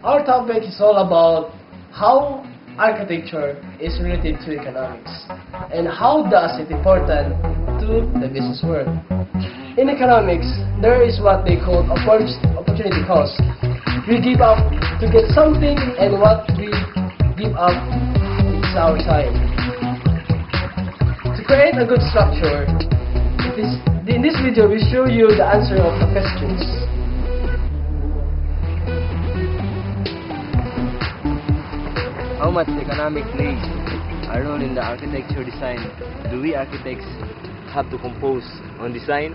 Our topic is all about how architecture is related to economics and how does it important to the business world. In economics, there is what they call opportunity cost. We give up to get something, and what we give up is our time. To create a good structure, in this video we show you the answer of the questions. How much economic plays a role in the architecture design? Do we architects have to compose on design?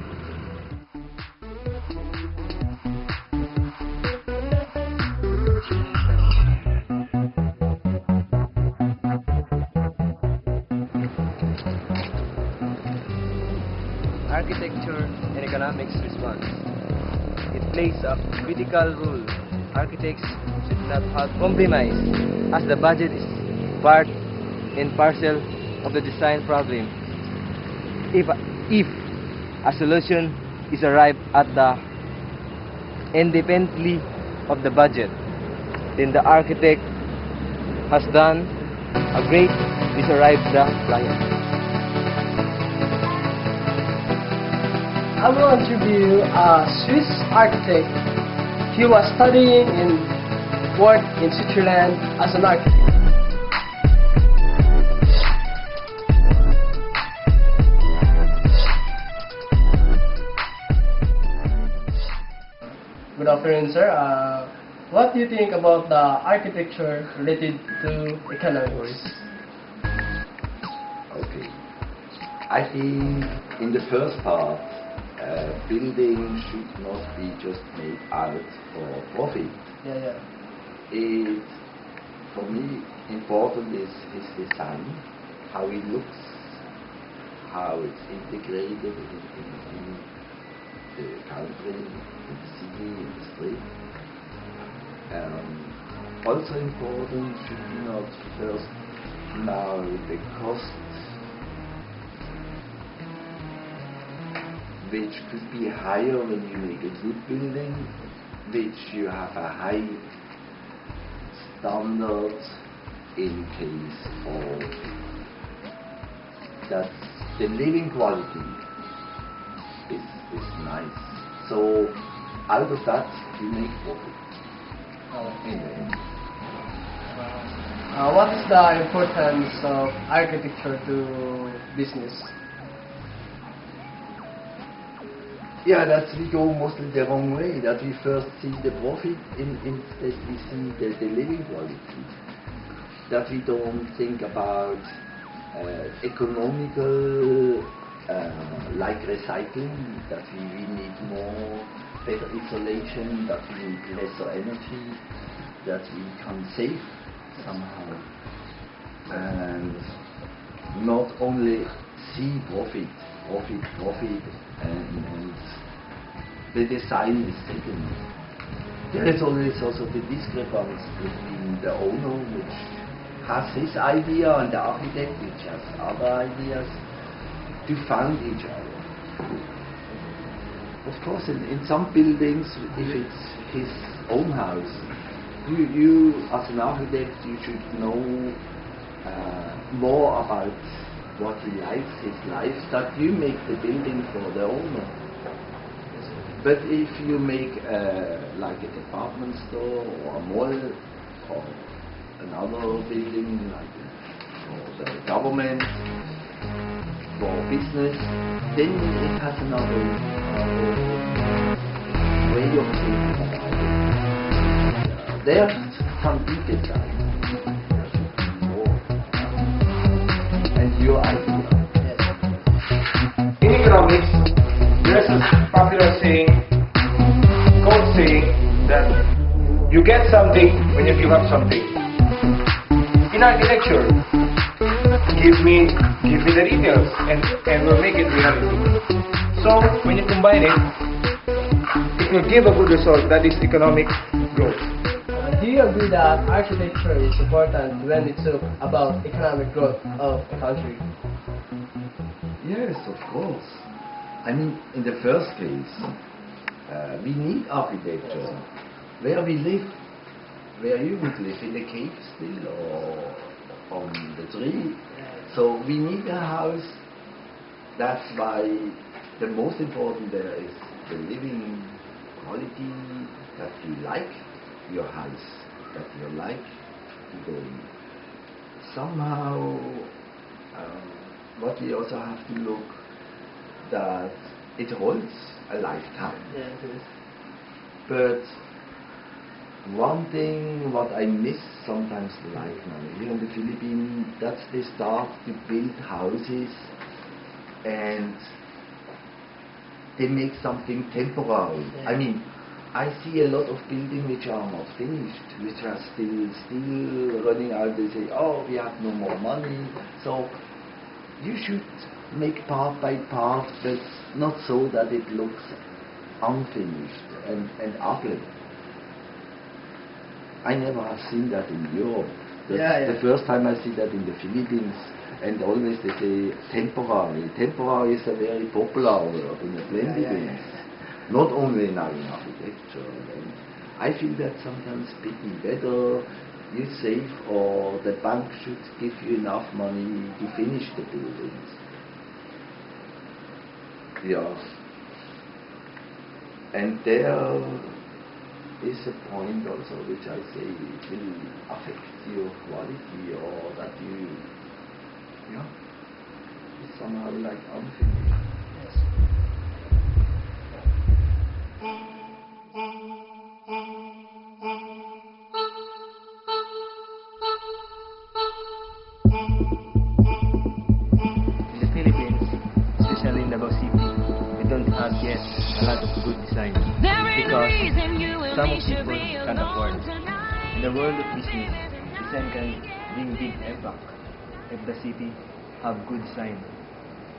Architecture and economics response. It plays a critical role. Architects should not have compromise, as the budget is part and parcel of the design problem. If a solution is arrived at the independently of the budget, then the architect has done a great disarrive the client. I will interview a Swiss architect. He was studying and worked in Switzerland as an architect. Good afternoon, sir. What do you think about the architecture related to economics? Okay. I think in the first part, building should not be just made out for profit. Yeah. It, for me, important is his design, how it looks, how it's integrated in the country, in the city, in the street. Also important should be not first now the cost, which could be higher when you make a good building, which you have a high standard in case of that the living quality is nice. So out of that you make profit in the end. What is the importance of architecture to business? Yeah, that we go mostly the wrong way, that we first see the profit instead we see the living quality. That we don't think about economical, like recycling, that we need more, better insulation, that we need lesser energy, that we can save somehow. And not only see profit, and the design is second. There is always also the discrepancy between the owner, which has his idea, and the architect, which has other ideas, to find each other. Of course, in some buildings, if it's his own house, you as an architect, you should know more about what he likes, his life, that you make the building for the owner. But if you make like a department store or a mall or another building like for the government, for business, then it has another way of thinking about it. There are some details and your idea. In economics, there's a popular saying, quote saying, that you get something when you give up something. In architecture, give me the details and we'll make it reality. So when you combine it, it will give a good result. That is economic growth. Do you agree that architecture is important when it's about economic growth of a country? Yes, of course. I mean, in the first case, we need architecture where we live. where you would live in a cave still or on the tree. So we need a house. That's why the most important there is the living quality, that you like your house, that you like to go in. Somehow, what we also have to look, that it holds a lifetime. Yeah, it is. But one thing what I miss sometimes, like now here in the Philippines, that's they start to build houses and they make something temporary. Yeah. I mean, I see a lot of buildings which are not finished, which are still running out. They say, oh, we have no more money. So you should make part by part, but not so that it looks unfinished and ugly. I never have seen that in Europe. That's the first time I see that in the Philippines. And always they say temporary. Temporary is a very popular word in the blending. Not only now in architecture. And I feel that sometimes speaking better, you save, or the bank should give you enough money to finish the buildings. Yeah. And there is a point also which I say it will affect your quality, or that you, it's somehow like unfinished. In the Philippines, especially in Davao City, we don't have yet a lot of good design because some of people can't afford. In the world of business, design can bring big impact if the city have good design.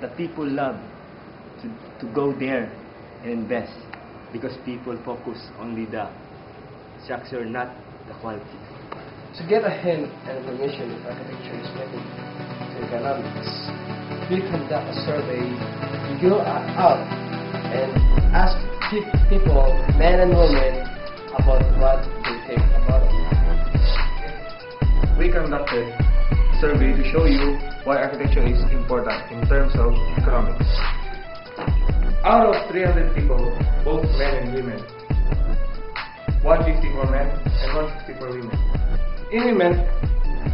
The people love to go there and invest because people focus only the structure, not the quality. To get a hint and information if architecture is related to economics, we conduct a survey. We go out and ask people, men and women, about what they think about it. We conducted a survey to show you why architecture is important in terms of economics. Out of 300 people, both men and women, 150 for men and 150 for women. In women,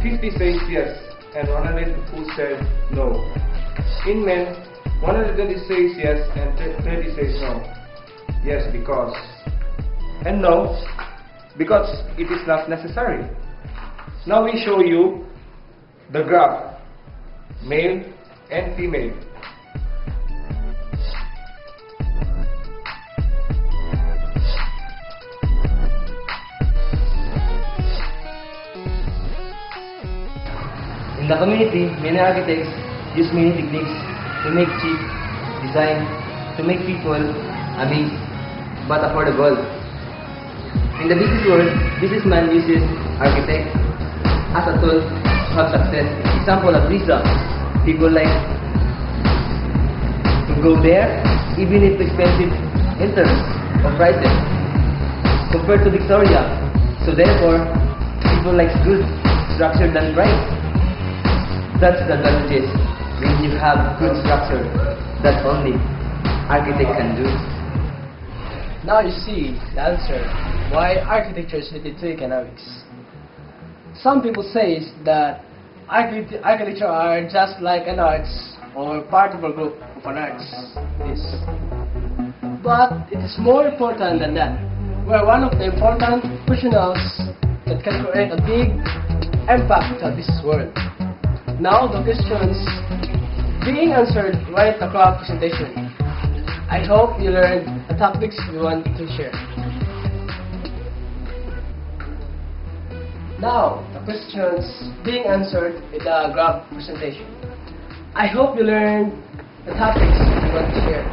50 says yes and 100 who said no. In men, 120 says yes and 30 says no. Yes, because. And no, because it is not necessary. Now we show you the graph, male and female. In the community, many architects use many techniques to make cheap design, to make people amazed but affordable. In the business world, businessman uses architect as a tool to have success. Example of Lisa, people like to go there even if expensive in terms of prices compared to Victoria. So therefore, people like good structure than price. That's the advantages when you have good structure that only architect can do. Now you see the answer why architecture is related to economics. Some people say that architecture are just like an arts or part of a group of an arts. But it is more important than that. We are one of the important professionals that can create a big impact to this world. Now the questions being answered right across presentation. I hope you learned the topics we want to share. Now the questions being answered in the graph presentation. I hope you learned the topics we want to share.